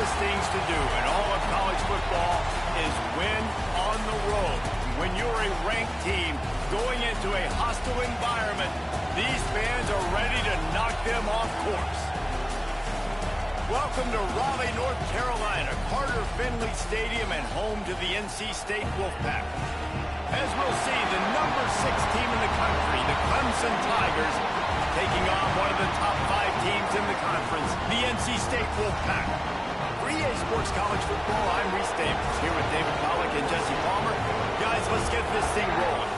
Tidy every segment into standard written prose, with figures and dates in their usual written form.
toughest things to do in all of college football is win on the road. When you're a ranked team going into a hostile environment, these fans are ready to knock them off course. Welcome to Raleigh, North Carolina, Carter Finley Stadium, and home to the NC State Wolfpack. As we'll see, the number 6 team in the country, the Clemson Tigers, taking on one of the top 5 teams in the conference, the NC State Wolfpack. For EA Sports College Football, I'm Reese Davis, here with David Pollack and Jesse Palmer. Guys, let's get this thing rolling.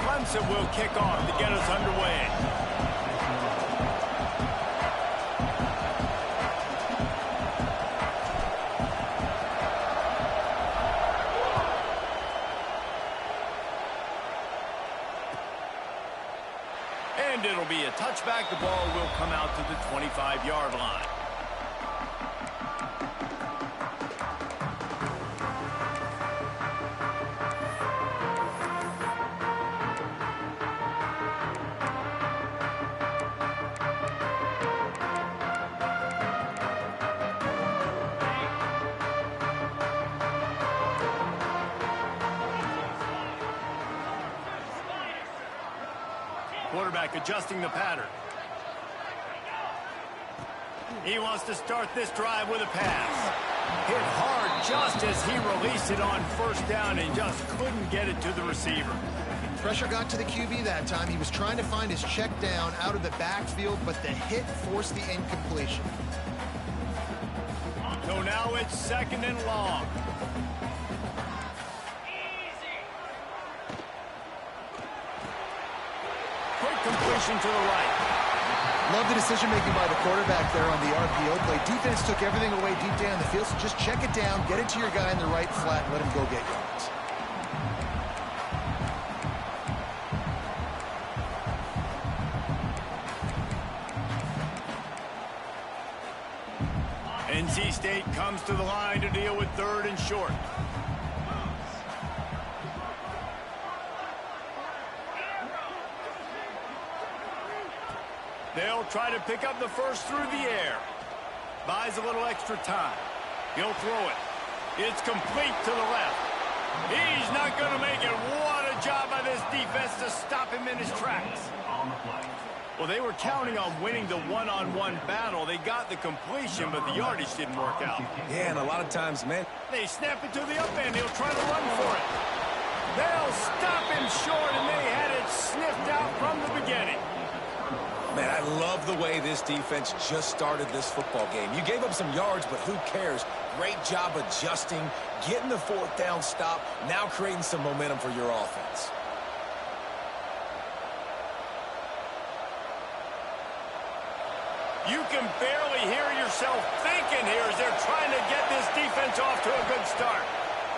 Clemson will kick off to get us underway. And it'll be a touchback. The ball will come out to the 25-yard line. Quarterback adjusting the pattern. He wants to start this drive with a pass. Hit hard just as he released it on first down and just couldn't get it to the receiver. Pressure got to the QB that time. He was trying to find his check down out of the backfield, but the hit forced the incompletion. So now it's 2nd and long. Completion to the right. Love the decision-making by the quarterback there on the RPO play. Defense took everything away deep down the field, so just check it down, get it to your guy in the right flat, and let him go get yards. NC State comes to the line to deal with 3rd and short. They'll try to pick up the first through the air. Buys a little extra time. He'll throw it. It's complete to the left. He's not going to make it. What a job by this defense to stop him in his tracks. Well, they were counting on winning the one-on-one battle. They got the completion, but the yardage didn't work out. Yeah, and a lot of times, man. They snap it to the up end. He'll try to run for it. They'll stop him short, and they had it sniffed out from the beginning. Man, I love the way this defense just started this football game. You gave up some yards, but who cares? Great job adjusting, getting the 4th down stop, now creating some momentum for your offense. You can barely hear yourself thinking here as they're trying to get this defense off to a good start.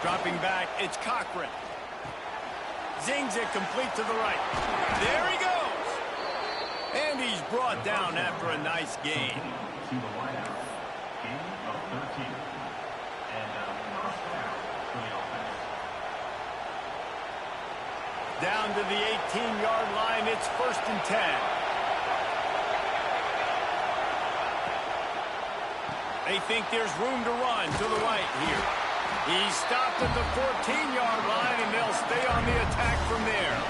Dropping back, it's Cochran. Zings it complete to the right. There he goes. And he's brought down after a nice gain. Down to the 18-yard line, it's 1st and 10. They think there's room to run to the right here. He's stopped at the 14-yard line, and they'll stay on the attack from there.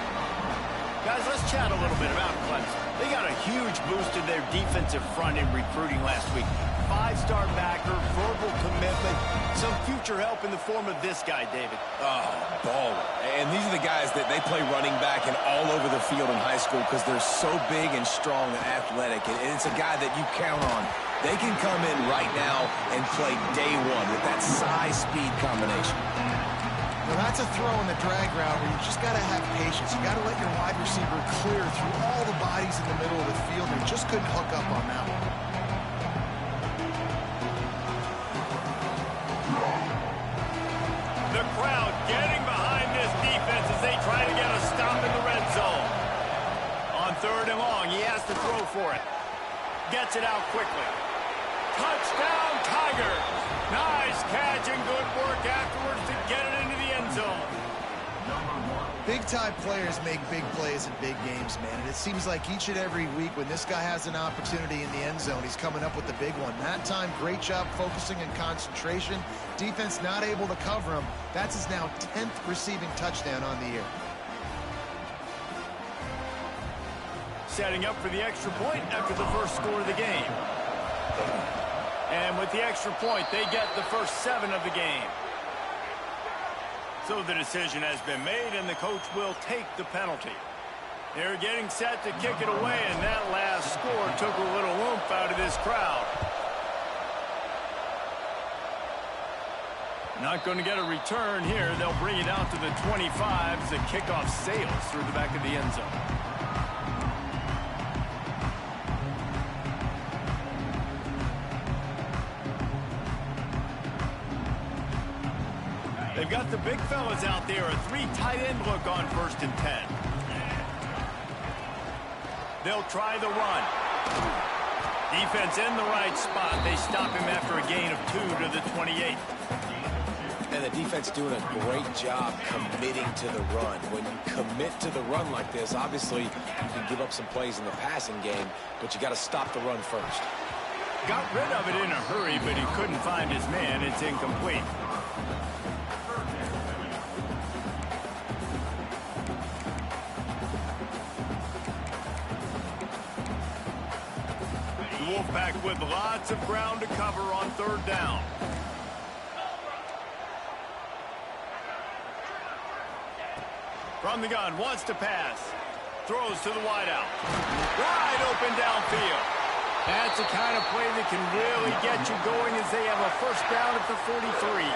Guys, let's chat a little bit about Clemson. They got a huge boost in their defensive front in recruiting last week. 5-star backer, verbal commitment, some future help in the form of this guy, David. Oh, baller. And these are the guys that they play running back and all over the field in high school because they're so big and strong and athletic. And it's a guy that you count on. They can come in right now and play day one with that size-speed combination. Well, that's a throw in the drag route where you just got to have patience. You got to let your wide receiver clear through all the bodies in the middle of the field. They just couldn't hook up on that one. The crowd getting behind this defense as they try to get a stop in the red zone. On 3rd and long, he has to throw for it. Gets it out quickly. Touchdown, Tigers! Nice catch and good work afterwards to get it into the end zone. Big-time players make big plays in big games, man. And it seems like each and every week when this guy has an opportunity in the end zone, he's coming up with the big one. That time, great job focusing and concentration. Defense not able to cover him. That's his now 10th receiving touchdown on the year. Setting up for the extra point after the first score of the game. And with the extra point, they get the first 7 of the game. So the decision has been made, and the coach will take the penalty. They're getting set to kick it away, and that last score took a little oomph out of this crowd. Not going to get a return here. They'll bring it out to the 25 as the kickoff sails through the back of the end zone. They've got the big fellas out there, a 3 tight end look on 1st and 10. They'll try the run. Defense in the right spot. They stop him after a gain of 2 to the 28. And the defense doing a great job committing to the run. When you commit to the run like this, obviously you can give up some plays in the passing game, but you got to stop the run first. Got rid of it in a hurry, but he couldn't find his man. It's incomplete. Wolfpack with lots of ground to cover on 3rd down. From the gun, wants to pass. Throws to the wideout. Wide open downfield. That's the kind of play that can really get you going as they have a first down at the 43.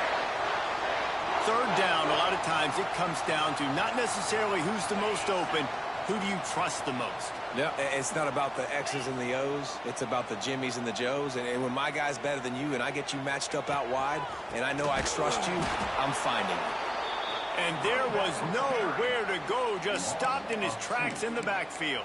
3rd down, a lot of times it comes down to not necessarily who's the most open, who do you trust the most? Yeah, it's not about the X's and the O's. It's about the Jimmies and the Joes. And when my guy's better than you and I get you matched up out wide and I know I trust you, I'm finding you. And there was nowhere to go, just stopped in his tracks in the backfield.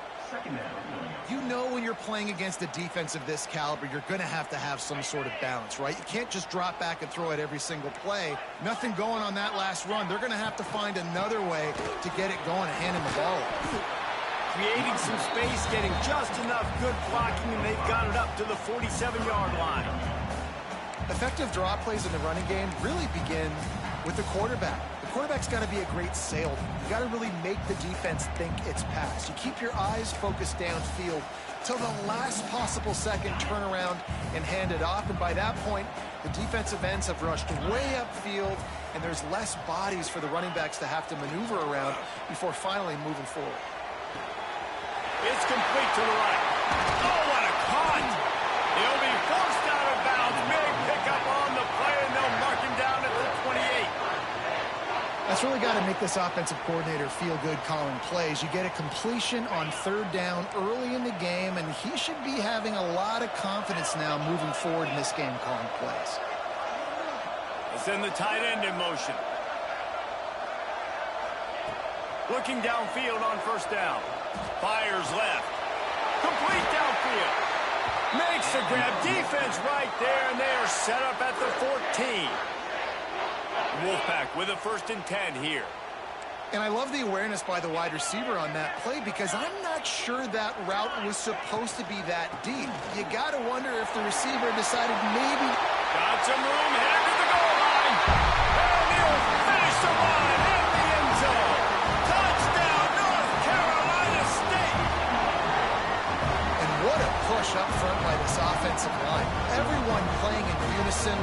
You know when you're playing against a defense of this caliber, you're going to have some sort of balance, right? You can't just drop back and throw it every single play. Nothing going on that last run. They're going to have to find another way to get it going and hand him the ball. Creating some space, getting just enough good blocking, and they've got it up to the 47-yard line. Effective draw plays in the running game really begin with the quarterback. The quarterback's got to be a great salesman. You got to really make the defense think it's pass. You keep your eyes focused downfield till the last possible second, turn around and hand it off. And by that point, the defensive ends have rushed way upfield, and there's less bodies for the running backs to have to maneuver around before finally moving forward. It's complete to the right. Oh, what a cut! He'll be forced out of bounds. Big pickup on the play, and they'll mark him down at the 28. That's really got to make this offensive coordinator feel good calling plays. You get a completion on 3rd down early in the game, and he should be having a lot of confidence now moving forward in this game calling plays. It's in the tight end in motion. Looking downfield on 1st down. Fires left. Complete downfield. Makes the grab. Defense right there, and they are set up at the 14. Wolfpack with a 1st and 10 here. And I love the awareness by the wide receiver on that play because I'm not sure that route was supposed to be that deep. You got to wonder if the receiver decided maybe... Got some room, headed to the goal line. And he'll finish the line in the end zone. Touchdown, North Carolina State. And what a push up front by this offensive line. Everyone playing in unison,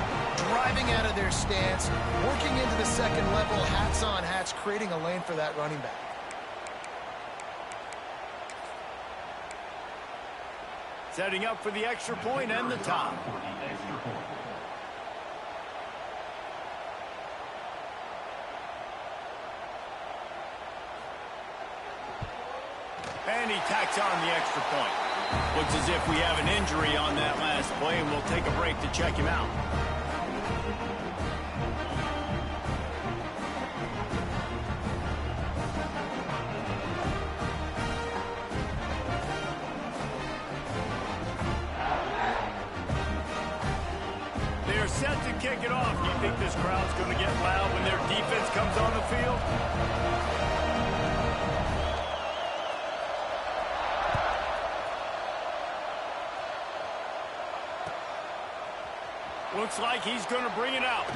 driving out of their stance, working into the second level, hats on hats, creating a lane for that running back. Setting up for the extra point and the top. he tacks on the extra point. Looks as if we have an injury on that last play, and we'll take a break to check him out. They're set to kick it off. Do you think this crowd's going to get loud when their defense comes on the field? Looks like he's going to bring it out.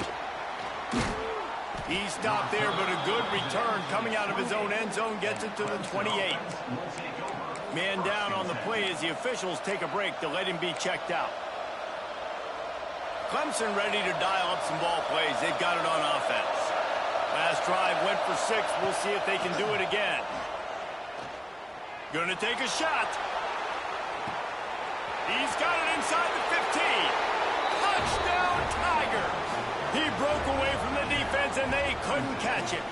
He stopped there, but a good return coming out of his own end zone gets it to the 28. Man down on the play as the officials take a break to let him be checked out. Clemson ready to dial up some ball plays. They've got it on offense. Last drive went for 6. We'll see if they can do it again. Going to take a shot. He's got it inside the 15. Touchdown, Tiger. He broke away from the defense, and they couldn't catch it.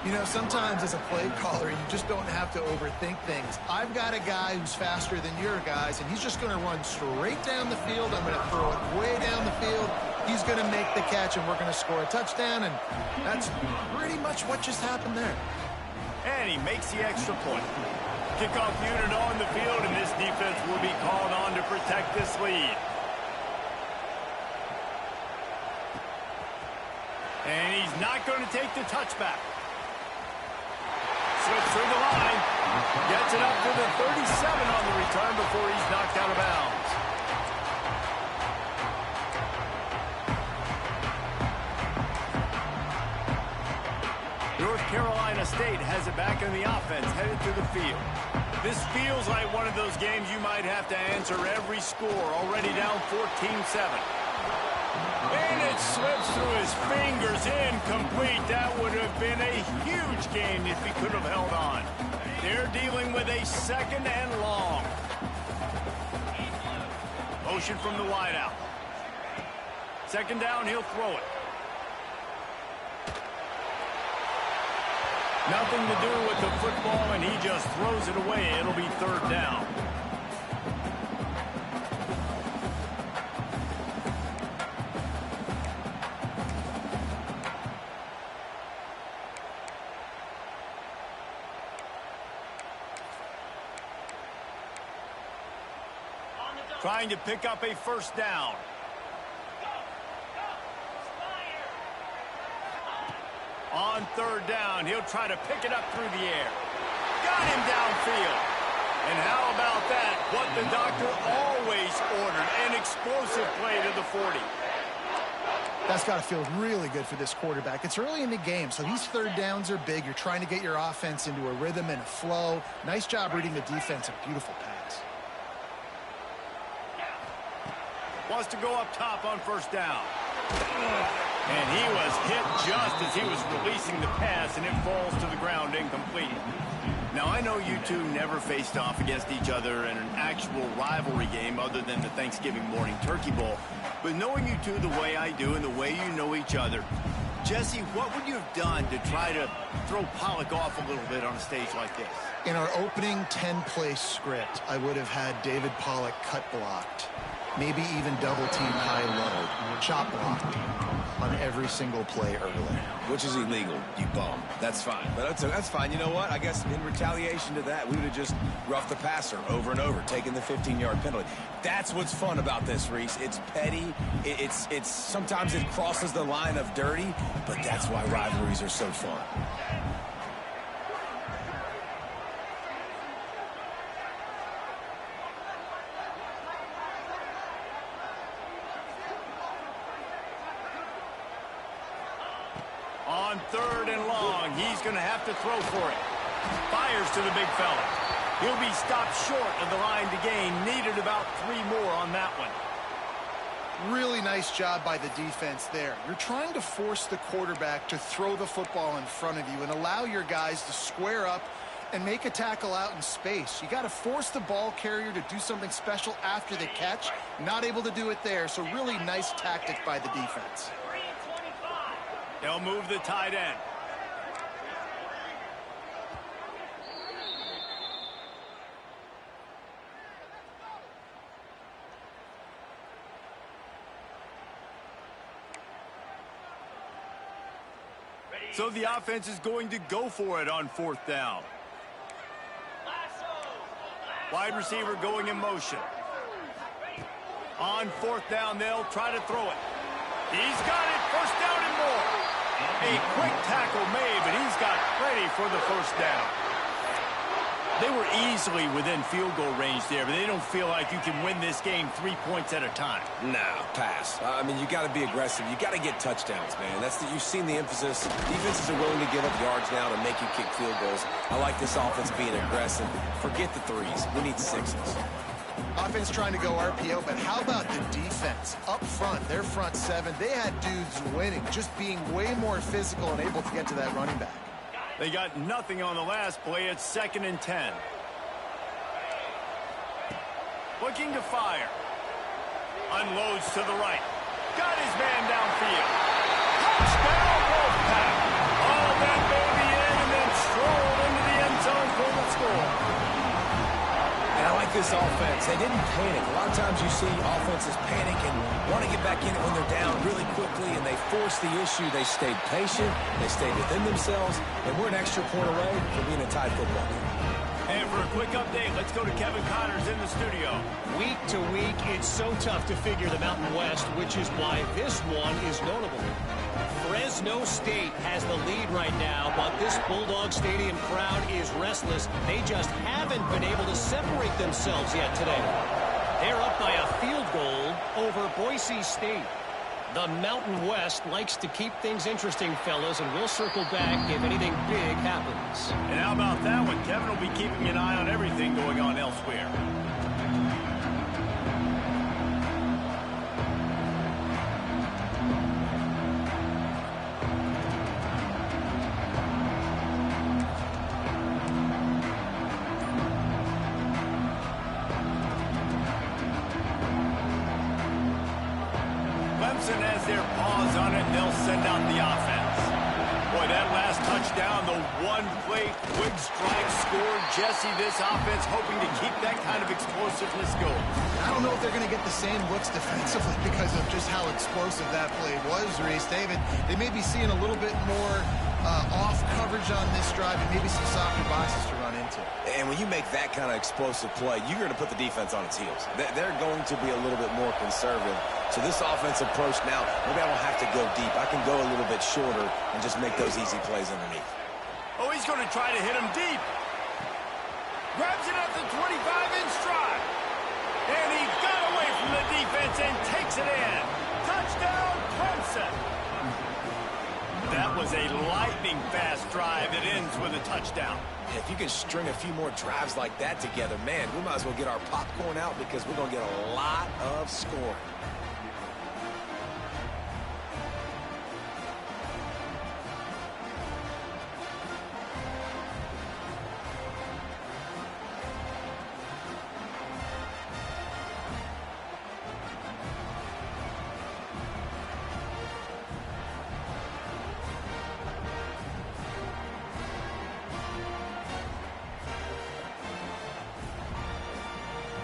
You know, sometimes as a play caller, you just don't have to overthink things. I've got a guy who's faster than your guys, and he's just going to run straight down the field. I'm going to throw it way down the field. He's going to make the catch, and we're going to score a touchdown, and that's pretty much what just happened there. And he makes the extra point. Kickoff unit on the field, and this defense will be called on to protect this lead. And he's not going to take the touchback. Slips through the line. Gets it up to the 37 on the return before he's knocked out of bounds. North Carolina State has it back in the offense, headed to the field. This feels like one of those games you might have to answer every score, already down 14-7. And it slips through his fingers, incomplete. That would have been a huge game if he could have held on. They're dealing with a second and long. Motion from the wideout. Second down, he'll throw it. Nothing to do with the football, and he just throws it away. It'll be third down. Trying to pick up a first down. On third down, he'll try to pick it up through the air. Got him downfield. And how about that? What the doctor always ordered, an explosive play to the 40. That's got to feel really good for this quarterback. It's early in the game, so these third downs are big. You're trying to get your offense into a rhythm and a flow. Nice job reading the defense. A beautiful pass. Wants to go up top on first down. And he was hit just as he was releasing the pass, and it falls to the ground incomplete. Now, I know you two never faced off against each other in an actual rivalry game other than the Thanksgiving morning turkey bowl. But knowing you two the way I do and the way you know each other, Jesse, what would you have done to try to throw Pollock off a little bit on a stage like this? In our opening 10-play script, I would have had David Pollock cut blocked. Maybe even double-team high-low, chop blocked on every single play early. Which is illegal, you bum. That's fine. But that's fine. You know what? I guess in retaliation to that, we would have just roughed the passer over and over, taking the 15-yard penalty. That's what's fun about this, Reese. It's petty. It's sometimes it crosses the line of dirty, but that's why rivalries are so fun. On third and long, he's going to have to throw for it. Fires to the big fella. He'll be stopped short of the line to gain. Needed about 3 more on that one. Really nice job by the defense there. You're trying to force the quarterback to throw the football in front of you and allow your guys to square up and make a tackle out in space. You got to force the ball carrier to do something special after the catch. Not able to do it there, so really nice tactic by the defense. They'll move the tight end. So the offense is going to go for it on 4th down. Wide receiver going in motion. On 4th down, they'll try to throw it. He's got it. 1st down and more. A quick tackle made, but he's got plenty for the 1st down. They were easily within field goal range there, but they don't feel like you can win this game 3 points at a time. No, pass. I mean, you got to be aggressive. You got to get touchdowns, man. You've seen the emphasis. Defenses are willing to give up yards now to make you kick field goals. I like this offense being aggressive. Forget the threes. We need 6s. Offense trying to go RPO, but how about the defense? Up front, their front 7, they had dudes winning, just being way more physical and able to get to that running back. They got nothing on the last play. It's 2nd and 10. Looking to fire. Unloads to the right. Got his man downfield. Touchdown, Wolfpack. All that baby in and then strolled into the end zone for the score. And I like this offense. They didn't panic. A lot of times you see offenses panic and want to get back in it when they're down really quickly, and they force the issue. They stayed patient. They stayed within themselves, and we're an extra point away from being a tied football game. And for a quick update, let's go to Kevin Connors in the studio. Week to week, it's so tough to figure the Mountain West, which is why this one is notable. Fresno State has the lead right now, but this Bulldog Stadium crowd is restless. They just haven't been able to separate themselves yet today. They're up by a field goal over Boise State. The Mountain West likes to keep things interesting, fellas, and we'll circle back if anything big happens. And how about that one? Kevin will be keeping an eye on everything going on elsewhere. Clemson has their paws on it, and they'll send out the offense. Boy, that last touchdown, the one-play quick strike score. Jesse, this offense hoping to keep that kind of explosiveness going. I don't know if they're going to get the same looks defensively because of just how explosive that play was, Reese. David, they may be seeing a little bit more off coverage on this drive and maybe some softer boxes to run into. And when you make that kind of explosive play, you're going to put the defense on its heels. They're going to be a little bit more conservative. So this offense approach now, maybe I don't have to go deep. I can go a little bit shorter and just make those easy plays underneath. Oh, he's going to try to hit him deep. Grabs it at the 25 in stride. And he got away from the defense and takes it in. Touchdown, Clemson. That was a lightning-fast drive that ends with a touchdown. If you can string a few more drives like that together, man, we might as well get our popcorn out because we're going to get a lot of scoring.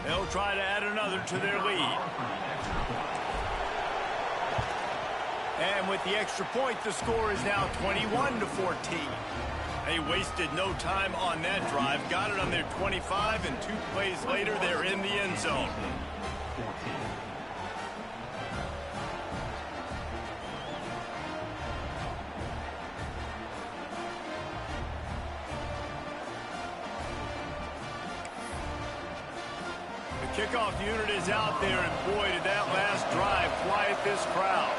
They'll try to add another to their lead. And with the extra point, the score is now 21-14. They wasted no time on that drive. Got it on their 25, and 2 plays later, they're in the end zone. Kickoff unit is out there, and boy, did that last drive quiet this crowd.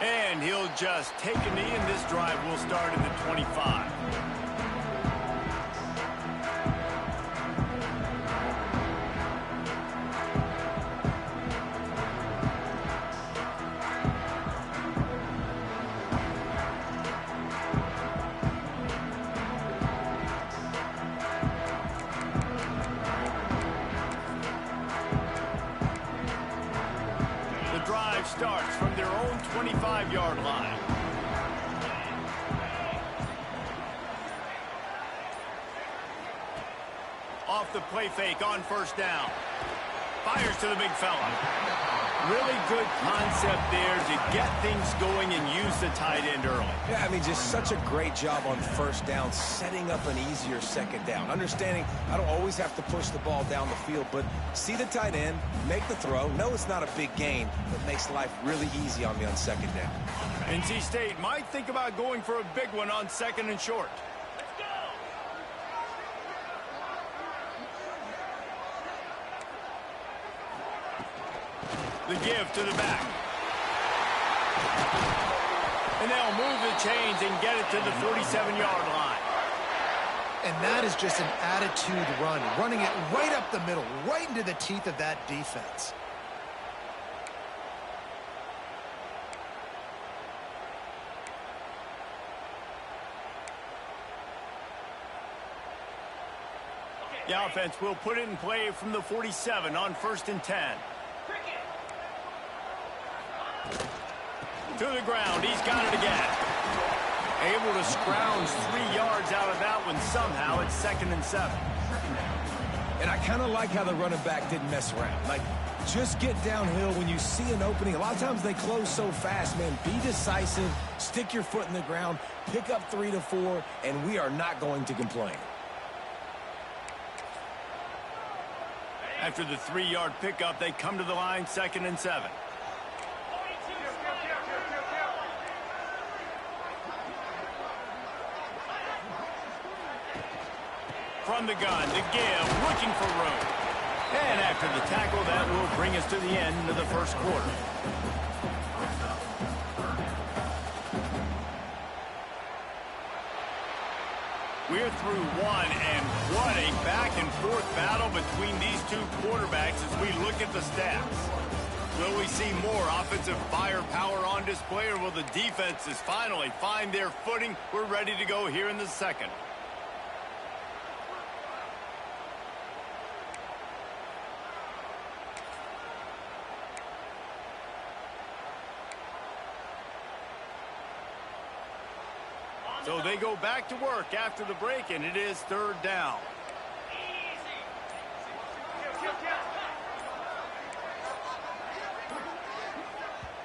And he'll just take a knee, and this drive will start at the 25. Starts from their own 25-yard line. Off off the play fake on first down. Fires to the big fella. Really good concept there to get things going and use the tight end early. Yeah, I mean, just such a great job on first down, setting up an easier second down. Understanding I don't always have to push the ball down the field, but see the tight end, make the throw. No, it's not a big gain, but makes life really easy on me on second down. NC State might think about going for a big one on second and short. The give to the back. And they'll move the chains and get it to the 47-yard line. And that is just an attitude run, running it right up the middle, right into the teeth of that defense. The offense will put it in play from the 47 on 1st and 10. To the ground, he's got it again. Able to scrounge 3 yards out of that one somehow. It's 2nd and 7. And I kind of like how the running back didn't mess around. Like, just get downhill when you see an opening. A lot of times they close so fast, man. Be decisive, stick your foot in the ground, pick up 3 to 4, and we are not going to complain. After the 3-yard pickup, they come to the line, 2nd and 7. From the gun, the give, looking for room. And after the tackle, that will bring us to the end of the first quarter. We're through one, and what a back-and-forth battle between these two quarterbacks as we look at the stats. Will we see more offensive firepower on display, or will the defenses finally find their footing? We're ready to go here in the second. So they go back to work after the break, and it is 3rd down.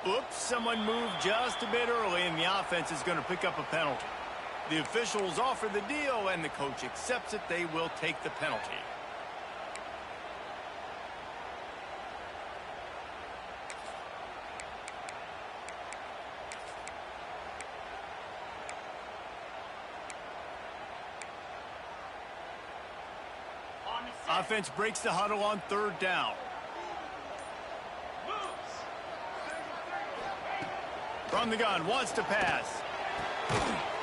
Oops, someone moved just a bit early, and the offense is going to pick up a penalty. The officials offer the deal, and the coach accepts it. They will take the penalty. Offense breaks the huddle on 3rd down. From the gun, wants to pass.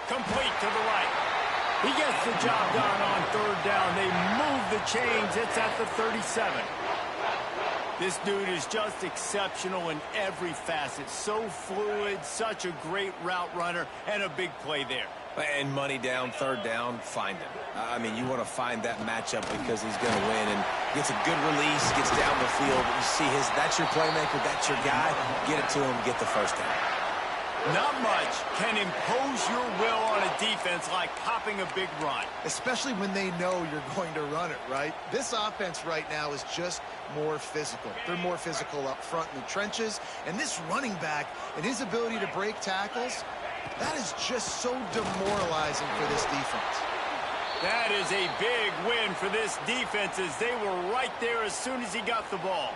Complete to the right. He gets the job done on 3rd down. They move the chains. It's at the 37. This dude is just exceptional in every facet. So fluid, such a great route runner, and a big play there. And money down, 3rd down, find him. I mean, you want to find that matchup because he's going to win. And gets a good release, gets down the field. You see that's your playmaker, that's your guy. Get it to him, get the first down. Not much can impose your will on a defense like popping a big run. Especially when they know you're going to run it, right? This offense right now is just more physical. They're more physical up front in the trenches. And this running back and his ability to break tackles, that is just so demoralizing for this defense. That is a big win for this defense as they were right there as soon as he got the ball.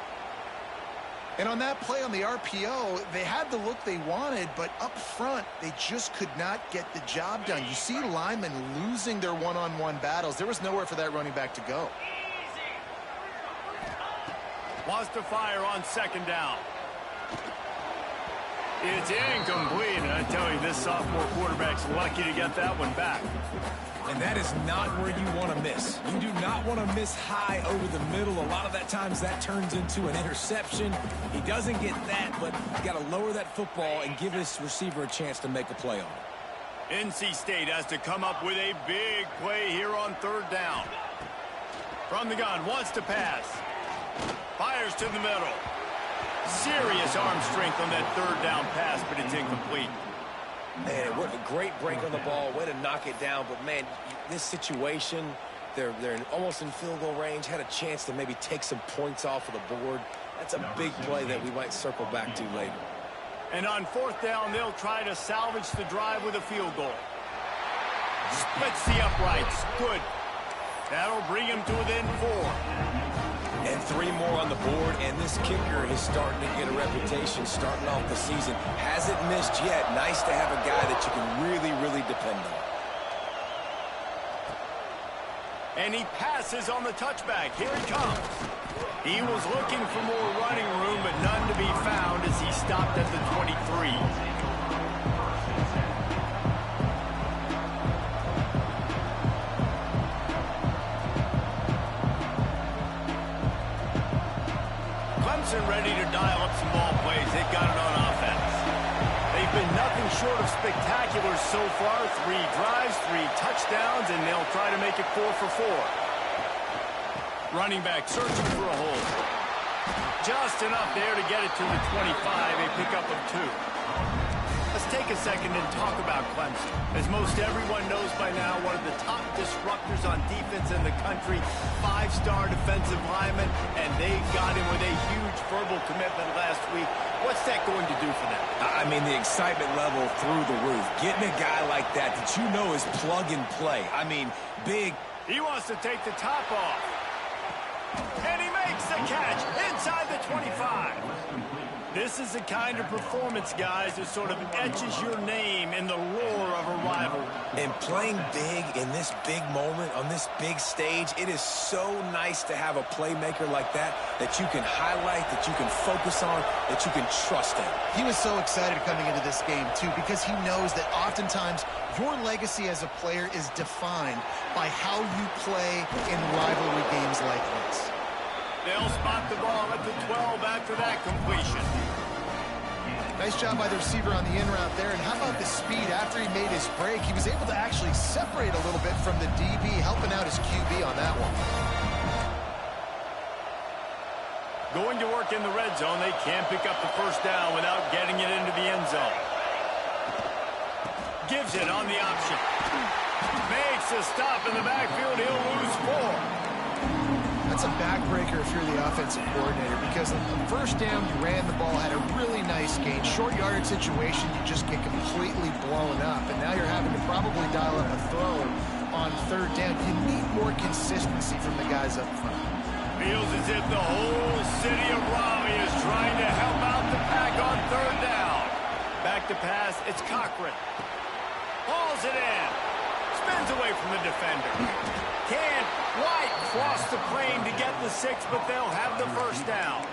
And on that play on the RPO, they had the look they wanted, but up front, they just could not get the job done. You see linemen losing their one-on-one battles. There was nowhere for that running back to go. Wants to fire on 2nd down. It's incomplete, and I tell you, this sophomore quarterback's lucky to get that one back. And that is not where you want to miss. You do not want to miss high over the middle. A lot of that times that turns into an interception. He doesn't get that, but you got to lower that football and give his receiver a chance to make a play on it. NC State has to come up with a big play here on 3rd down. From the gun, wants to pass. Fires to the middle. Serious arm strength on that 3rd down pass, but it's incomplete. Man, what a great break on the ball. Way to knock it down. But, man, this situation, They're almost in field goal range, had a chance to maybe take some points off of the board. That's a big play that we might circle back to later. And on 4th down, they'll try to salvage the drive with a field goal. Splits the uprights. Good. That'll bring him to within 4. And 3 more on the board, and this kicker is starting to get a reputation starting off the season. Hasn't missed yet. Nice to have a guy that you can really, really depend on. And he passes on the touchback. Here he comes. He was looking for more running room, but none to be found as he stopped at the 23. Clemson ready to dial up some ball plays. They've got it on offense. They've been nothing short of spectacular so far. 3 drives, 3 touchdowns, and they'll try to make it 4 for 4. Running back searching for a hole. Just enough there to get it to the 25. A pickup of 2. Let's take a second and talk about Clemson. As most everyone knows by now, one of the top disruptors on defense in the country, 5-star defensive lineman, and they got him with a huge verbal commitment last week. What's that going to do for them? I mean, the excitement level through the roof. Getting a guy like that you know is plug and play. I mean, big. He wants to take the top off. And he makes the catch inside the 25. This is the kind of performance, guys, that sort of etches your name in the roar of a rivalry. And playing big in this big moment, on this big stage, it is so nice to have a playmaker like that you can highlight, that you can focus on, that you can trust in. He was so excited coming into this game, too, because he knows that oftentimes your legacy as a player is defined by how you play in rivalry games like this. They'll spot the ball at the 12 after that completion. Nice job by the receiver on the in route there. And how about the speed after he made his break? He was able to actually separate a little bit from the DB, helping out his QB on that one. Going to work in the red zone. They can't pick up the 1st down without getting it into the end zone. Gives it on the option. Makes a stop in the backfield. He'll lose 4. That's a backbreaker if you're the offensive coordinator, because on the 1st down, you ran the ball, had a really nice gain. Short yardage situation, you just get completely blown up, and now you're having to probably dial up a throw on 3rd down. You need more consistency from the guys up front. Feels as if the whole city of Raleigh is trying to help out the pack on 3rd down. Back to pass, it's Cochran. Hauls it in. Spins away from the defender. Can White cross the plane to get the 6, but they'll have the 1st down.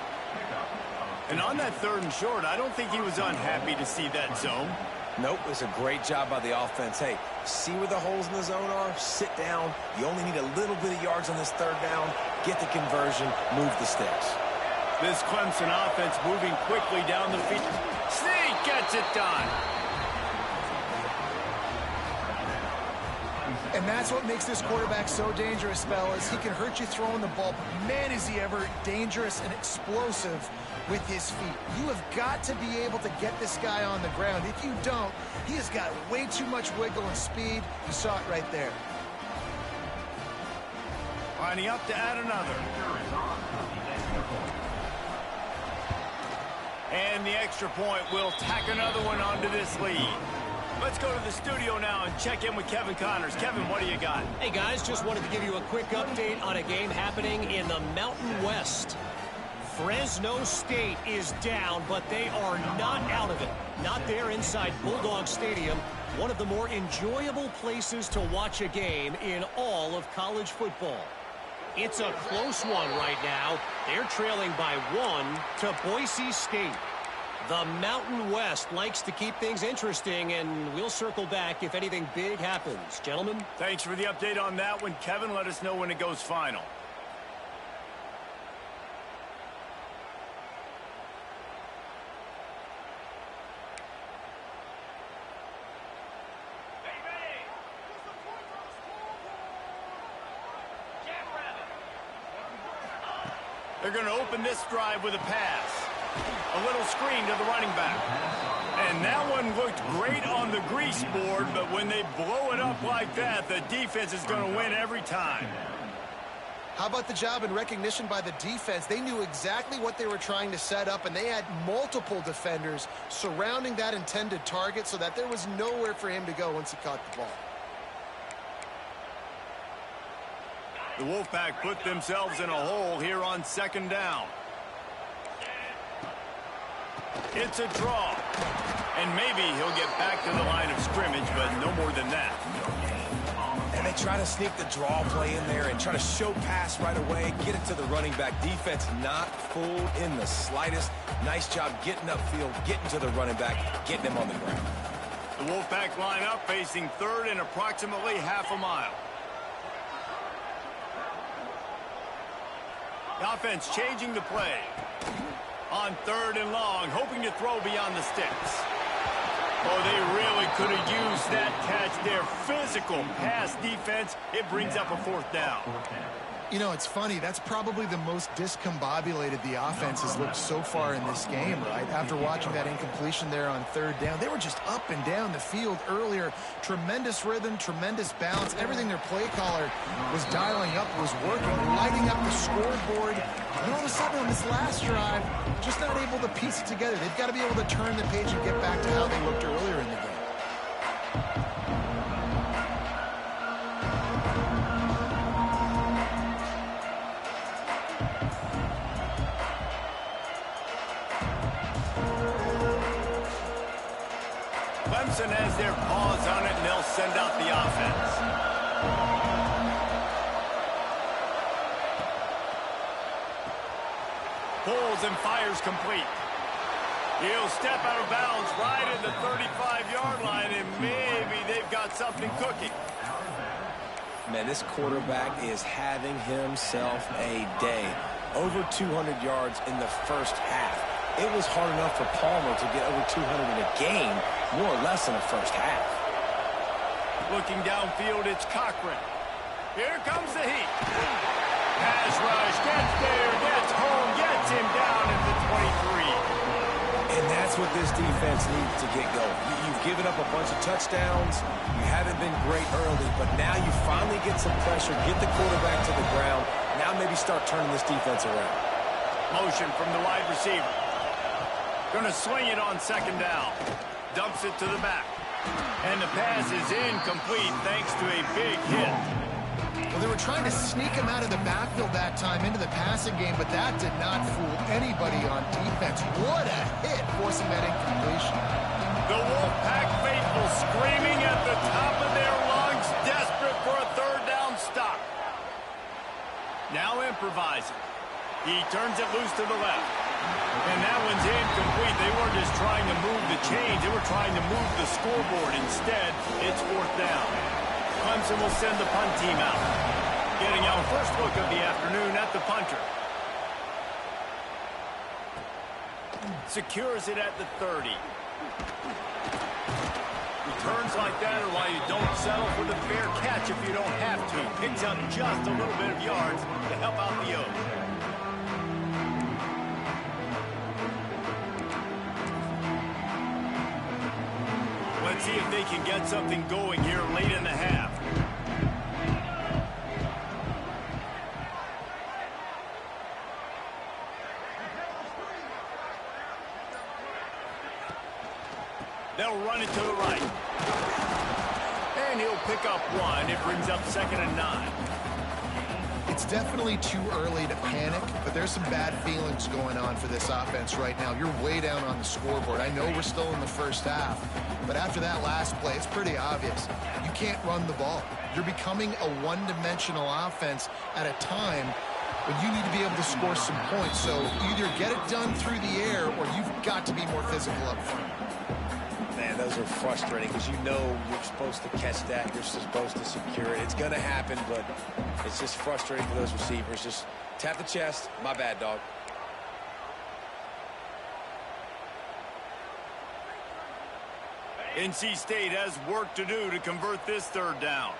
And on that 3rd and short, I don't think he was unhappy to see that zone. Nope, it was a great job by the offense. Hey, see where the holes in the zone are? Sit down. You only need a little bit of yards on this 3rd down. Get the conversion. Move the sticks. This Clemson offense moving quickly down the field. Sneak gets it done. And that's what makes this quarterback so dangerous, fellas. He can hurt you throwing the ball, but man, is he ever dangerous and explosive with his feet. You have got to be able to get this guy on the ground. If you don't, he has got way too much wiggle and speed. You saw it right there. Lining up to add another. And the extra point will tack another one onto this lead. Let's go to the studio now and check in with Kevin Connors. Kevin, what do you got? Hey, guys, just wanted to give you a quick update on a game happening in the Mountain West. Fresno State is down, but they are not out of it. Not there inside Bulldog Stadium, one of the more enjoyable places to watch a game in all of college football. It's a close one right now. They're trailing by 1 to Boise State. The Mountain West likes to keep things interesting, and we'll circle back if anything big happens. Gentlemen? Thanks for the update on that one. Kevin, let us know when it goes final. They're going to open this drive with a pass. A little screen to the running back. And that one looked great on the grease board, but when they blow it up like that, the defense is going to win every time. How about the job and recognition by the defense? They knew exactly what they were trying to set up, and they had multiple defenders surrounding that intended target so that there was nowhere for him to go once he caught the ball. The Wolfpack put themselves in a hole here on second down. It's a draw. And maybe he'll get back to the line of scrimmage, but no more than that. And they try to sneak the draw play in there and try to show pass right away, get it to the running back. Defense not fooled in the slightest. Nice job getting upfield, getting to the running back, getting him on the ground. The Wolfpack line up facing third and approximately half a mile. The offense changing the play. On third and long, hoping to throw beyond the sticks. Oh, they really could have used that catch there. Physical pass defense. It brings up a fourth down. You know, it's funny. That's probably the most discombobulated the offense has looked so far in this game, right? After watching that incompletion there on third down, they were just up and down the field earlier. Tremendous rhythm, tremendous balance. Everything their play caller was dialing up was working, lighting up the scoreboard. And all of a sudden on this last drive, just not able to piece it together. They've got to be able to turn the page and get back to how they looked earlier in the game. Clemson has their paws on it, and they'll send out the offense. Pulls and fires complete. He'll step out of bounds right at the 35-yard line, and maybe they've got something cooking. Man, this quarterback is having himself a day. Over 200 yards in the first half. It was hard enough for Palmer to get over 200 in a game, more or less in the first half. Looking downfield, it's Cochran. Here comes the heat. Pass rush, gets there, gets home, gets him down at the 23. And that's what this defense needs to get going. You've given up a bunch of touchdowns. You haven't been great early, but now you finally get some pressure, get the quarterback to the ground. Now maybe start turning this defense around. Motion from the wide receiver. Going to swing it on second down. Dumps it to the back. And the pass is incomplete thanks to a big hit. Well, they were trying to sneak him out of the backfield that time into the passing game, but that did not fool anybody on defense. What a hit, forcing that incompletion. The Wolfpack faithful screaming at the top of their lungs, desperate for a third down stop. Now improvising. He turns it loose to the left. And that one's incomplete. They weren't just trying to move the chains. They were trying to move the scoreboard. Instead, it's fourth down. Clemson will send the punt team out. Getting our first look of the afternoon at the punter. Secures it at the 30. Returns like that are why you don't settle for the fair catch if you don't have to. Picks up just a little bit of yards to help out the O's. Let's see if they can get something going here late in the half. They'll run it to the right. And he'll pick up one. It brings up 2nd and 9. It's definitely too early to panic, but there's some bad feelings going on for this offense right now. You're way down on the scoreboard. I know we're still in the first half, but after that last play, it's pretty obvious. You can't run the ball. You're becoming a one-dimensional offense at a time when you need to be able to score some points. So either get it done through the air or you've got to be more physical up front. Man, those are frustrating because you know you're supposed to catch that. You're supposed to secure it. It's going to happen, but it's just frustrating for those receivers. Just tap the chest. My bad, dog. NC State has work to do to convert this third down.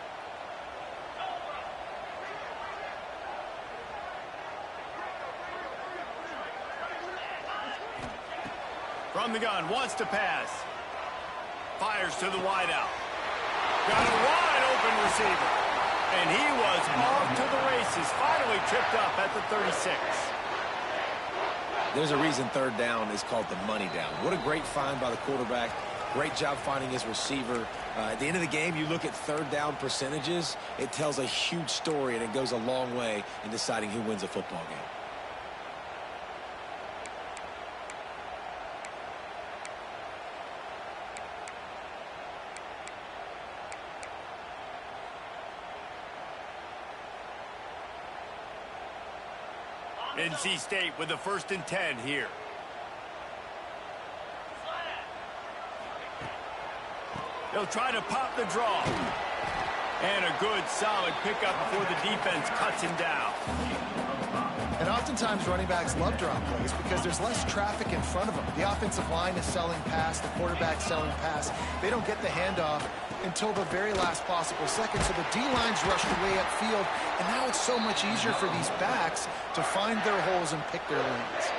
From the gun, wants to pass. Fires to the wideout. Got a wide open receiver. And he was off to the races, finally tripped up at the 36. There's a reason third down is called the money down. What a great find by the quarterback. Great job finding his receiver. At the end of the game, you look at third down percentages. It tells a huge story, and it goes a long way in deciding who wins a football game. NC State with the 1st and 10 here. They'll try to pop the draw. And a good, solid pickup before the defense cuts him down. And oftentimes running backs love drop plays because there's less traffic in front of them. The offensive line is selling pass, the quarterback selling pass. They don't get the handoff until the very last possible second. So the D-line's rushed away upfield, and now it's so much easier for these backs to find their holes and pick their lanes.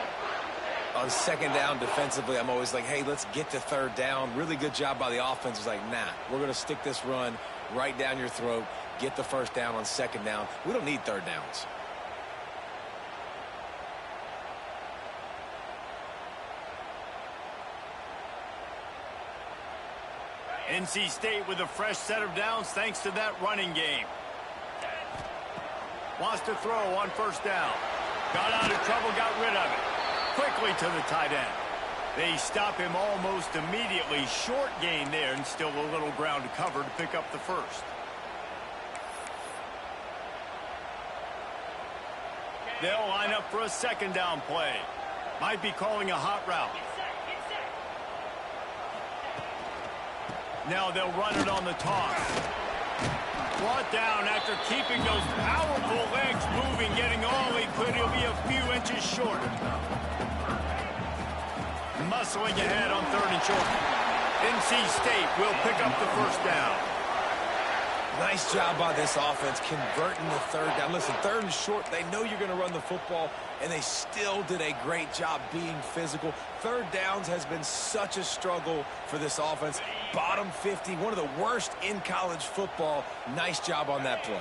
On second down defensively, I'm always like, hey, let's get to third down. Really good job by the offense. It's like, nah, we're going to stick this run right down your throat, get the first down on second down. We don't need third downs. NC State with a fresh set of downs thanks to that running game. Wants to throw on 1st down. Got out of trouble, got rid of it. Quickly to the tight end. They stop him almost immediately. Short gain there and still a little ground to cover to pick up the 1st. They'll line up for a 2nd down play. Might be calling a hot route. Now they'll run it on the toss. Brought down after keeping those powerful legs moving, getting all he could. He'll be a few inches short. Muscling ahead on 3rd and short. NC State will pick up the 1st down. Nice job by this offense converting the 3rd down. Listen, 3rd and short, they know you're going to run the football, and they still did a great job being physical. 3rd downs has been such a struggle for this offense. Bottom 50, one of the worst in college football. Nice job on that play.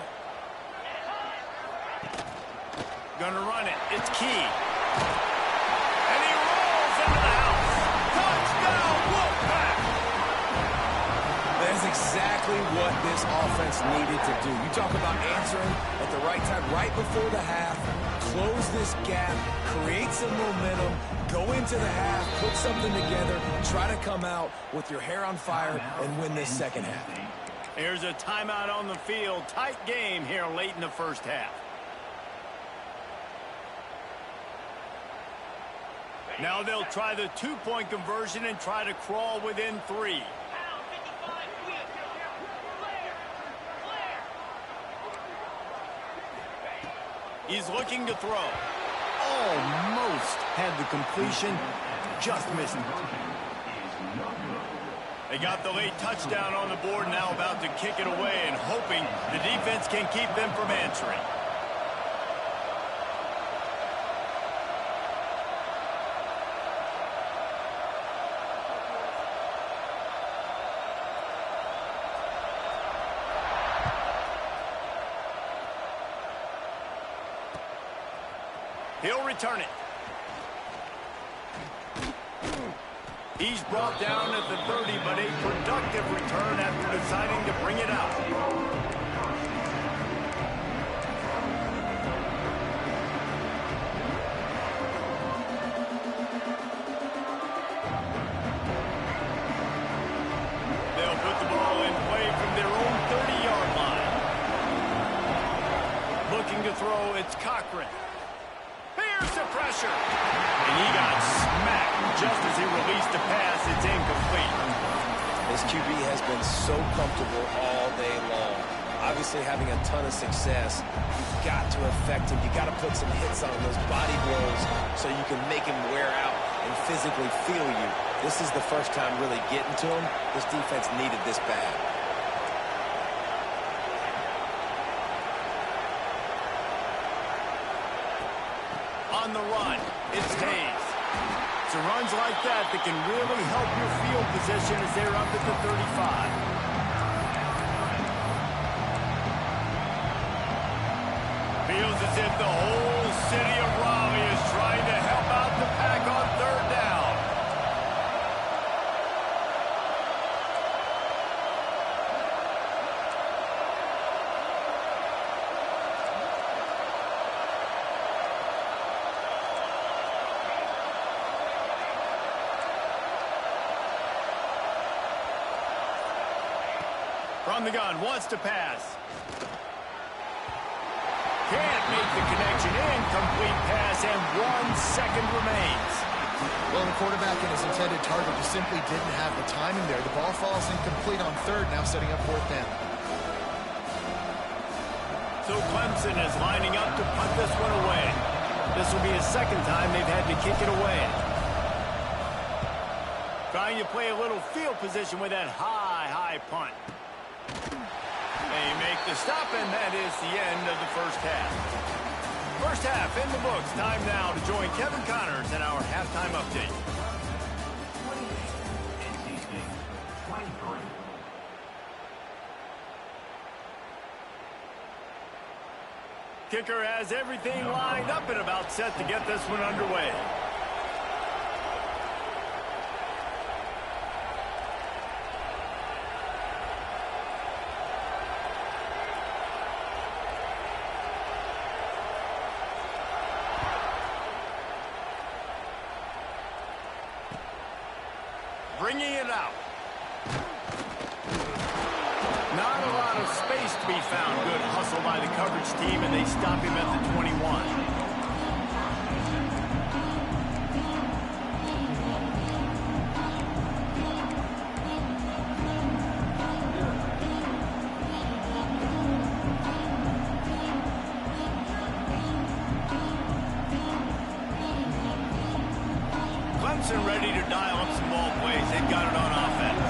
Gonna run it. It's key. And he rolls into the house. Touchdown, Wolfpack! That's exactly what this offense needed to do. You talk about answering at the right time, right before the half, close this gap, create some momentum, go into the half, put something together, try to come out with your hair on fire and win this 2nd half. Here's a timeout on the field. Tight game here late in the 1st half. Now they'll try the 2-point conversion and try to crawl within 3. He's looking to throw. Almost had the completion. Just missed it. They got the late touchdown on the board, now about to kick it away and hoping the defense can keep them from answering. He'll return it. He's brought down at the 30, but a productive return after deciding to bring it out. They'll put the ball in play from their own 30-yard line. Looking to throw, it's Cochran. Here's the pressure. And he got smacked just as he released the pass. It's incomplete. This QB has been so comfortable all day long. Obviously having a ton of success. You've got to affect him. You've got to put some hits on those body blows so you can make him wear out and physically feel you. This is the first time really getting to him. This defense needed this bad. On the run, it's Hayes. It's runs like that that can really help your field position as they're up at the 35. as if the whole city of Raleigh is trying to help out the pack on third down. From the gun, wants to pass. Can't make the connection. Incomplete pass, and 1 second remains. Well, the quarterback and his intended target just simply didn't have the timing there. The ball falls incomplete on third, now setting up fourth down. So Clemson is lining up to punt this one away. This will be a second time they've had to kick it away. Trying to play a little field position with that high punt. They make the stop, and that is the end of the first half. First half in the books. Time now to join Kevin Connors in our halftime update. Kicker has everything lined up and about set to get this one underway. Bringing it out. Not a lot of space to be found. Good hustle by the coverage team, and they stop him at the 21. Clemson ready to dial up some ball plays. They've got it on offense.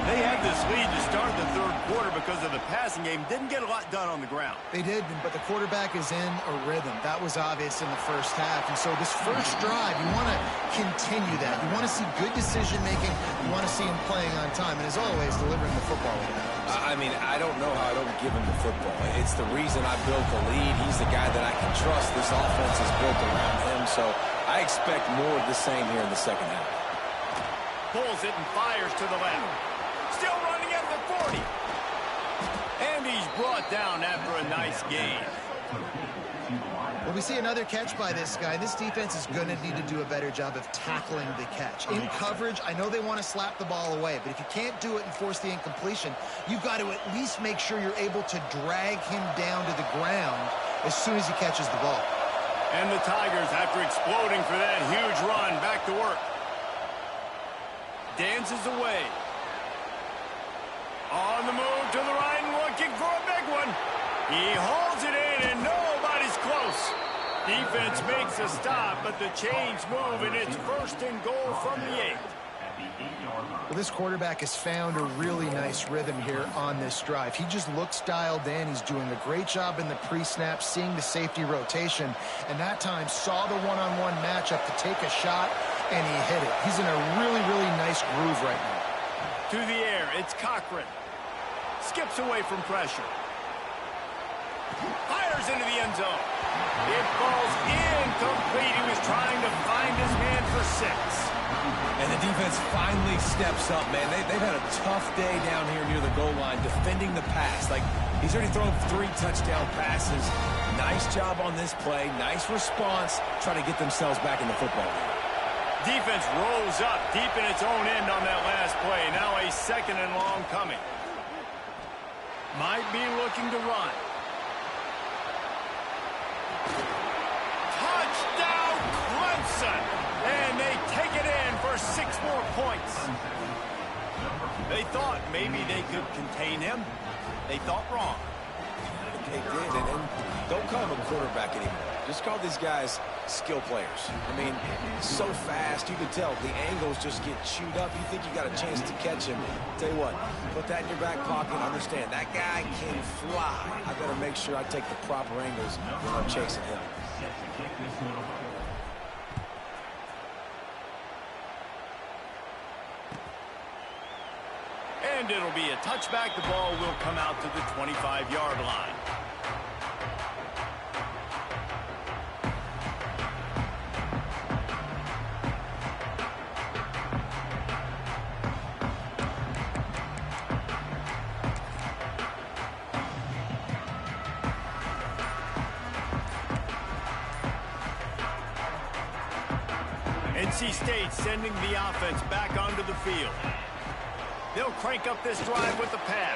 They had this lead to start the third quarter because of the passing game. Didn't get a lot done on the ground. They did, but the quarterback is in a rhythm. That was obvious in the first half. And so this first drive, you want to continue that. You want to see good decision-making. You want to see him playing on time. And as always, delivering the football when it happens. I mean, I don't know how I don't give him the football. It's the reason I built the lead. He's the guy that I can trust. This offense is built around him, so I expect more of the same here in the second half. Pulls it and fires to the left. Still running at the 40. And he's brought down after a nice gain. Well, we see another catch by this guy. This defense is going to need to do a better job of tackling the catch. In coverage, I know they want to slap the ball away, but if you can't do it and force the incompletion, you've got to at least make sure you're able to drag him down to the ground as soon as he catches the ball. And the Tigers, after exploding for that huge run, back to work. Dances away. On the move to the right and looking for a big one. He holds it in and nobody's close. Defense makes a stop, but the chains move, and it's first and goal from the 8. Well, this quarterback has found a really nice rhythm here on this drive. He just looks dialed in. He's doing a great job in the pre-snap, seeing the safety rotation, and that time saw the one-on-one matchup to take a shot, and he hit it. He's in a really, really nice groove right now. To the air, it's Cochran. Skips away from pressure. Fires into the end zone. It falls incomplete. He was trying to find his man for 6. And the defense finally steps up, man. They've had a tough day down here near the goal line defending the pass. Like, he's already thrown 3 touchdown passes. Nice job on this play. Nice response. Trying to get themselves back in the football game. Defense rolls up deep in its own end on that last play. Now a second and long coming. Might be looking to run. Touchdown, Clemson! And they take it in for 6 more points. They thought maybe they could contain him. They thought wrong. They did, and don't call him a quarterback anymore. Just call these guys skill players. I mean, so fast, you can tell the angles just get chewed up. You think you got a chance to catch him. Tell you what, put that in your back pocket. Understand, that guy can fly. I got to make sure I take the proper angles when I'm chasing him. And it'll be a touchback. The ball will come out to the 25-yard line. NC State sending the offense back onto the field. They'll crank up this drive with the pass.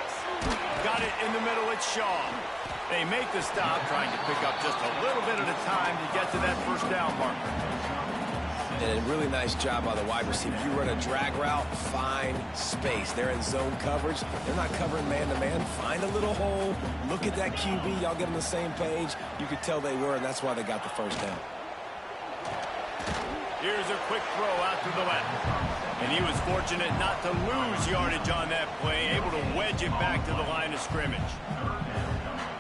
Got it in the middle, it's Shaw. They make the stop, trying to pick up just a little bit at a time to get to that first down marker. And a really nice job by the wide receiver. You run a drag route, find space. They're in zone coverage. They're not covering man-to-man. Find a little hole. Look at that QB. Y'all get on the same page. You could tell they were, and that's why they got the first down. Here's a quick throw out to the left. And he was fortunate not to lose yardage on that play, able to wedge it back to the line of scrimmage.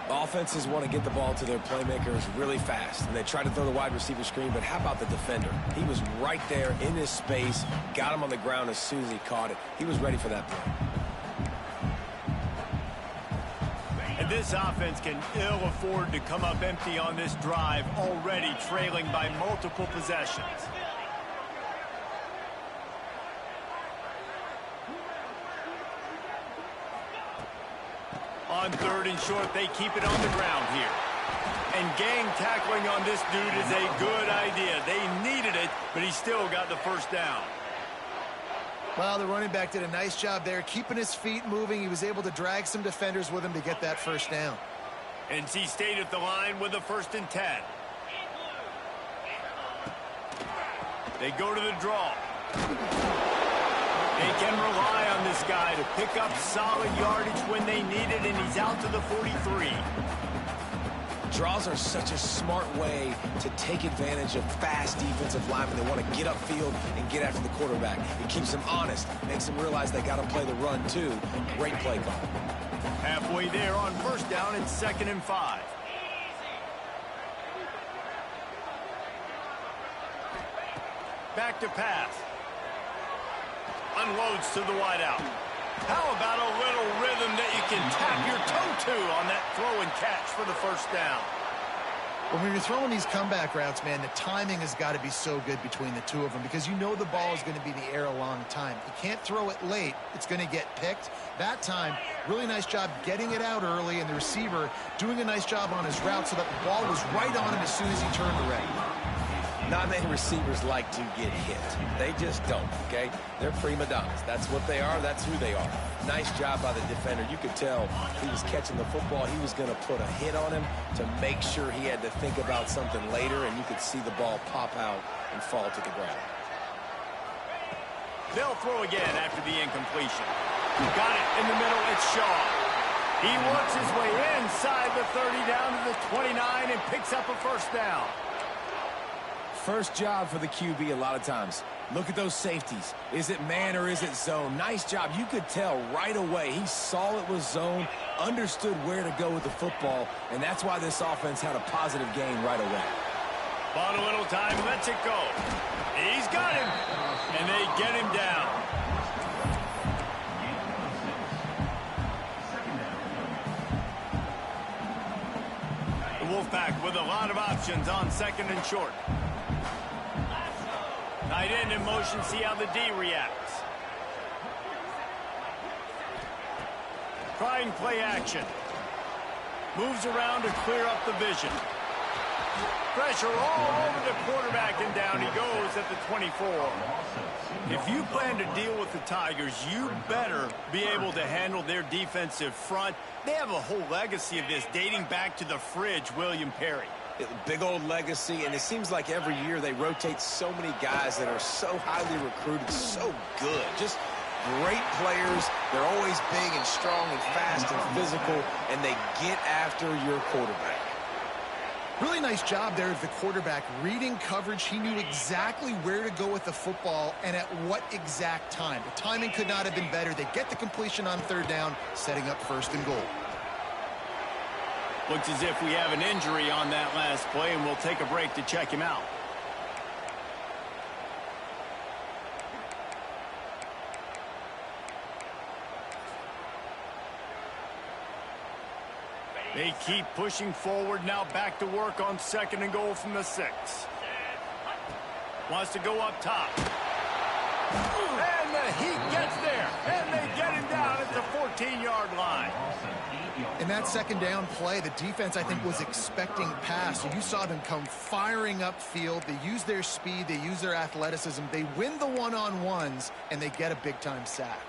Offenses want to get the ball to their playmakers really fast, and they try to throw the wide receiver screen, but how about the defender? He was right there in his space, got him on the ground as soon as he caught it. He was ready for that play. And this offense can ill afford to come up empty on this drive, already trailing by multiple possessions. On third and short, they keep it on the ground here. And gang tackling on this dude is a good idea. They needed it, but he still got the first down. Well, the running back did a nice job there, keeping his feet moving. He was able to drag some defenders with him to get that first down. NC State at the line with a 1st and 10. They go to the draw. They can rely on this guy to pick up solid yardage when they need it, and he's out to the 43. Draws are such a smart way to take advantage of fast defensive linemen that want to get upfield and get after the quarterback. It keeps them honest, makes them realize they got to play the run too. Great play call. Halfway there on first down, it's 2nd and 5. Back to pass. Unloads to the wideout. How about a little rhythm that you can tap your toe to on that throw and catch for the first down? Well, when you're throwing these comeback routes, man, the timing has got to be so good between the two of them because you know the ball is going to be in the air a long time. You can't throw it late. It's going to get picked. That time, really nice job getting it out early, and the receiver doing a nice job on his route so that the ball was right on him as soon as he turned around. Not many receivers like to get hit. They just don't, okay? They're prima donnas. That's what they are. That's who they are. Nice job by the defender. You could tell he was catching the football. He was going to put a hit on him to make sure he had to think about something later, and you could see the ball pop out and fall to the ground. They'll throw again after the incompletion. Got it in the middle. It's Shaw. He works his way inside the 30 down to the 29 and picks up a first down. First job for the QB a lot of times. Look at those safeties. Is it man or is it zone? Nice job. You could tell right away. He saw it was zone, understood where to go with the football, and that's why this offense had a positive gain right away. Bought a little time, lets it go. He's got him, and they get him down. The Wolfpack with a lot of options on 2nd and short. Tight end in motion, see how the D reacts. Trying play action. Moves around to clear up the vision. Pressure all over the quarterback, and down he goes at the 24. If you plan to deal with the Tigers, you better be able to handle their defensive front. They have a whole legacy of this dating back to the fridge, William Perry. Big old legacy, and it seems like every year they rotate so many guys that are so highly recruited, so good. Just great players. They're always big and strong and fast and physical, and they get after your quarterback. Really nice job there of the quarterback reading coverage. He knew exactly where to go with the football and at what exact time. The timing could not have been better. They get the completion on 3rd down, setting up 1st and goal. Looks as if we have an injury on that last play, and we'll take a break to check him out. They keep pushing forward, now back to work on 2nd and goal from the 6. Wants to go up top. And the Heat gets there, and they get him down at the 14-yard line. In that second down play, the defense, I think, was expecting pass. You saw them come firing upfield. They use their speed. They use their athleticism. They win the one-on-ones, and they get a big-time sack.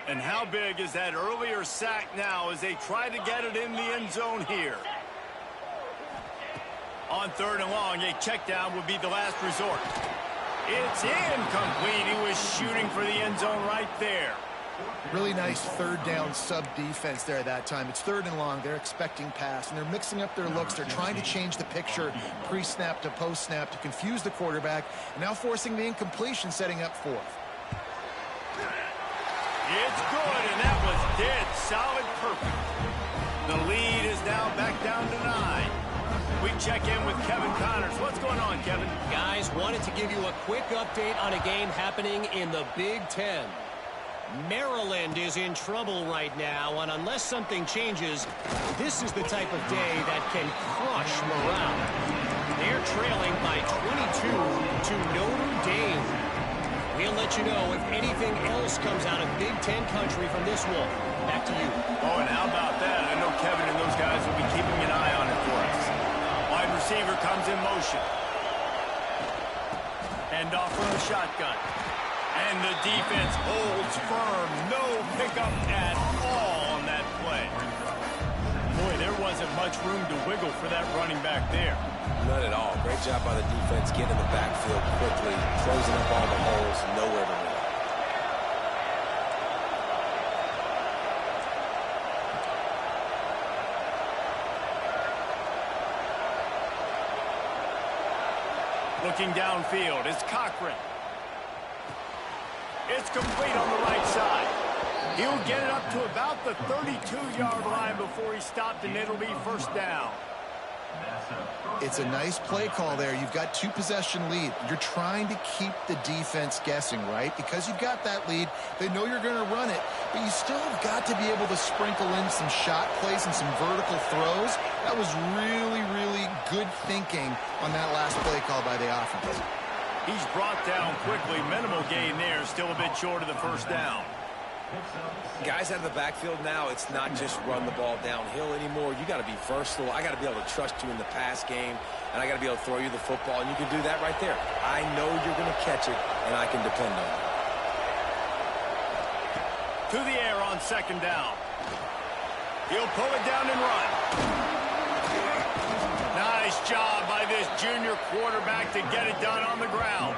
And how big is that earlier sack now as they try to get it in the end zone here? On 3rd and long, a check down would be the last resort. It's incomplete. He was shooting for the end zone right there. Really nice third down sub-defense there at that time. It's 3rd and long. They're expecting pass, and they're mixing up their looks. They're trying to change the picture pre-snap to post-snap to confuse the quarterback, and now forcing the incompletion, setting up 4th. It's good, and that was dead solid perfect. The lead is now back down to 9. We check in with Kevin Connors. What's going on, Kevin? Guys, wanted to give you a quick update on a game happening in the Big Ten. Maryland is in trouble right now, and unless something changes, this is the type of day that can crush morale. They're trailing by 22 to Notre Dame. We'll let you know if anything else comes out of Big Ten country from this one. Back to you. Oh, and how about that? I know Kevin and those guys will be keeping an eye on it for us. Wide receiver comes in motion. Hand off from the shotgun. And the defense holds firm. No pickup at all on that play. Boy, there wasn't much room to wiggle for that running back there. None at all. Great job by the defense getting in the backfield quickly, closing up all the holes, nowhere to run. Looking downfield, it's Cochran. It's complete on the right side. He'll get it up to about the 32-yard line before he stopped, and it'll be 1st down. It's a nice play call there. You've got 2-possession lead. You're trying to keep the defense guessing, right? Because you've got that lead, they know you're going to run it, but you still have got to be able to sprinkle in some shot plays and some vertical throws. That was really, really good thinking on that last play call by the offense. He's brought down quickly. Minimal gain there. Still a bit short of the 1st down. Guys out of the backfield now, it's not just run the ball downhill anymore. You got to be versatile. I got to be able to trust you in the pass game, and I got to be able to throw you the football, and you can do that right there. I know you're going to catch it, and I can depend on it. To the air on 2nd down. He'll pull it down and run. Nice job by this junior quarterback to get it done on the ground.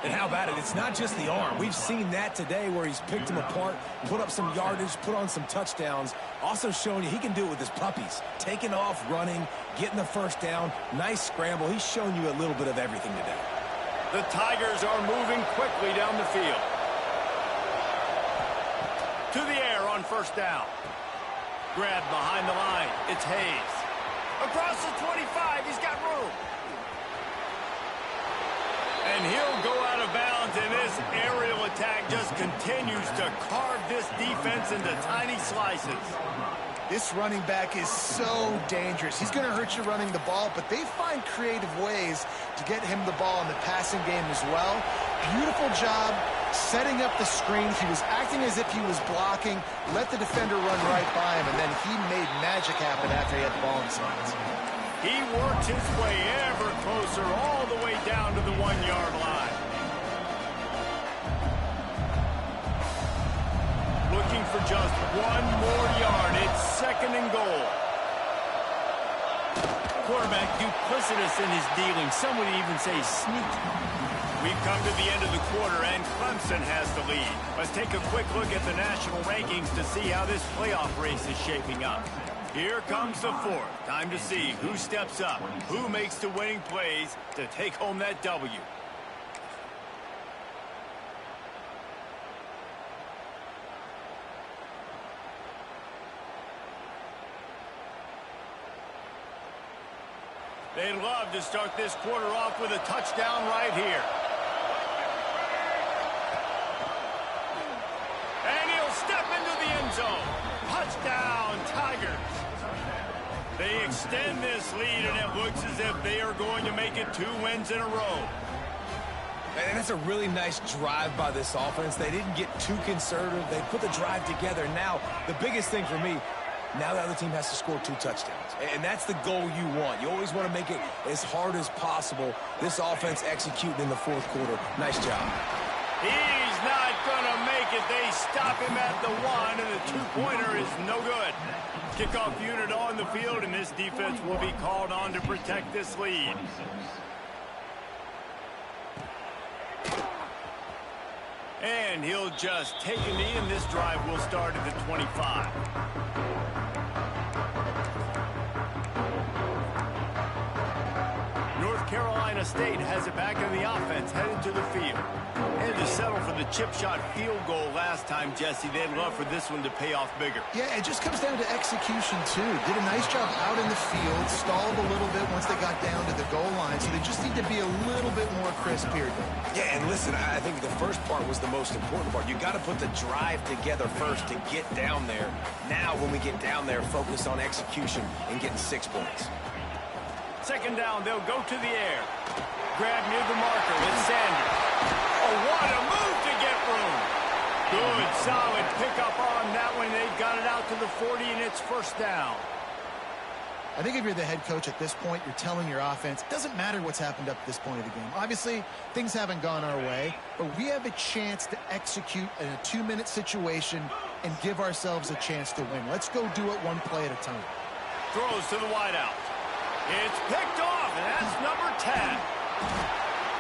And how about it? It's not just the arm. We've seen that today where he's picked them apart, put up some yardage, put on some touchdowns. Also showing you he can do it with his puppies. Taking off, running, getting the 1st down. Nice scramble. He's shown you a little bit of everything today. The Tigers are moving quickly down the field. To the air on 1st down. Grab behind the line. It's Hayes. Across the 25. He's got room. And he'll go out of bounds, and this aerial attack just continues to carve this defense into tiny slices. This running back is so dangerous. He's going to hurt you running the ball, but they find creative ways to get him the ball in the passing game as well. Beautiful job setting up the screen. He was acting as if he was blocking, let the defender run right by him, and then he made magic happen after he had the ball in his hands. He works his way ever closer all the way down to the 1-yard line. Looking for just 1 more yard. It's 2nd and goal. Quarterback duplicitous in his dealing. Some would even say sneaky. We've come to the end of the quarter, and Clemson has the lead. Let's take a quick look at the national rankings to see how this playoff race is shaping up. Here comes the 4th. Time to see who steps up, who makes the winning plays to take home that W. They'd love to start this quarter off with a touchdown right here. And he'll step into the end zone. Touchdown, Tigers. They extend this lead, and it looks as if they are going to make it 2 wins in a row. And that's a really nice drive by this offense. They didn't get too conservative. They put the drive together. Now, the biggest thing for me, now the other team has to score 2 touchdowns. And that's the goal you want. You always want to make it as hard as possible. This offense executing in the fourth quarter. Nice job. He's not going to make it. They stop him at the 1, and the 2-pointer is no good. Kickoff unit on the field, and this defense will be called on to protect this lead. And he'll just take a knee, and this drive will start at the 25. North Carolina State has it back in the offense, headed to the field. Had to settle for the chip shot field goal last time, Jesse. They'd love for this one to pay off bigger. Yeah, it just comes down to execution, too. Did a nice job out in the field, stalled a little bit once they got down to the goal line, so they just need to be a little bit more crisp here. Yeah, and listen, I think the first part was the most important part. You got to put the drive together first to get down there. Now, when we get down there, focus on execution and getting 6 points. Second down, they'll go to the air. Grab near the marker with Sanders. Oh, what a move to get room. Good, solid pickup on that one. They've got it out to the 40, and it's first down. I think if you're the head coach at this point, you're telling your offense, it doesn't matter what's happened up to this point of the game. Obviously, things haven't gone our way, but we have a chance to execute in a 2-minute situation and give ourselves a chance to win. Let's go do it one play at a time. Throws to the wideout. It's picked off, and that's number 10.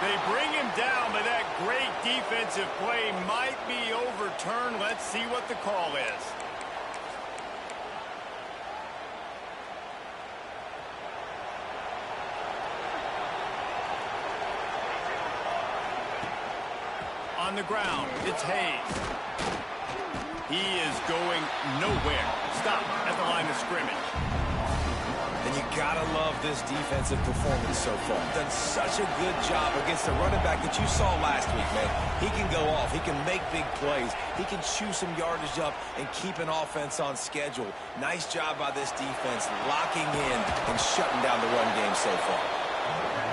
They bring him down, but that great defensive play might be overturned. Let's see what the call is. On the ground, it's Hayes. He is going nowhere. Stop at the line of scrimmage. And you gotta love this defensive performance so far. Done such a good job against the running back that you saw last week, man. He can go off. He can make big plays. He can chew some yardage up and keep an offense on schedule. Nice job by this defense, locking in and shutting down the run game so far.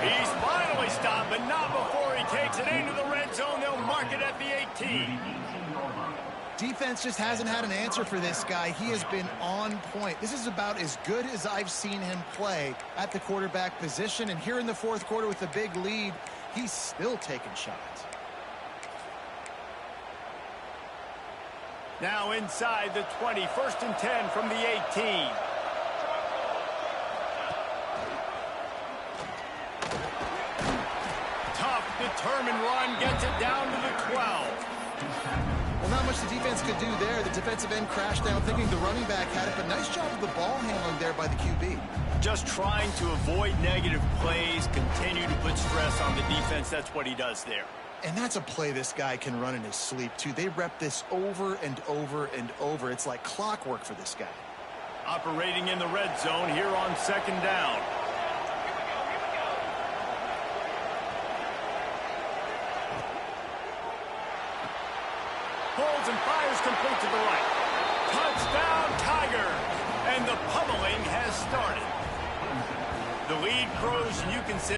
He's finally stopped, but not before he takes it into the red zone. They'll mark it at the 18. Defense just hasn't had an answer for this guy. He has been on point. This is about as good as I've seen him play at the quarterback position. And here in the fourth quarter with a big lead, he's still taking shots. Now inside the 20, 1st and 10 from the 18. Tough, determined run, gets it down to the 12. Well, not much the defense could do there. The defensive end crashed down thinking the running back had it, but nice job of the ball handling there by the QB. Just trying to avoid negative plays, continue to put stress on the defense. That's what he does there. And that's a play this guy can run in his sleep, too. They rep this over and over and over. It's like clockwork for this guy. Operating in the red zone here on 2nd down. Pulls and fires complete to the right. Touchdown, Tigers! And the pummeling has started. The lead grows, and you can sense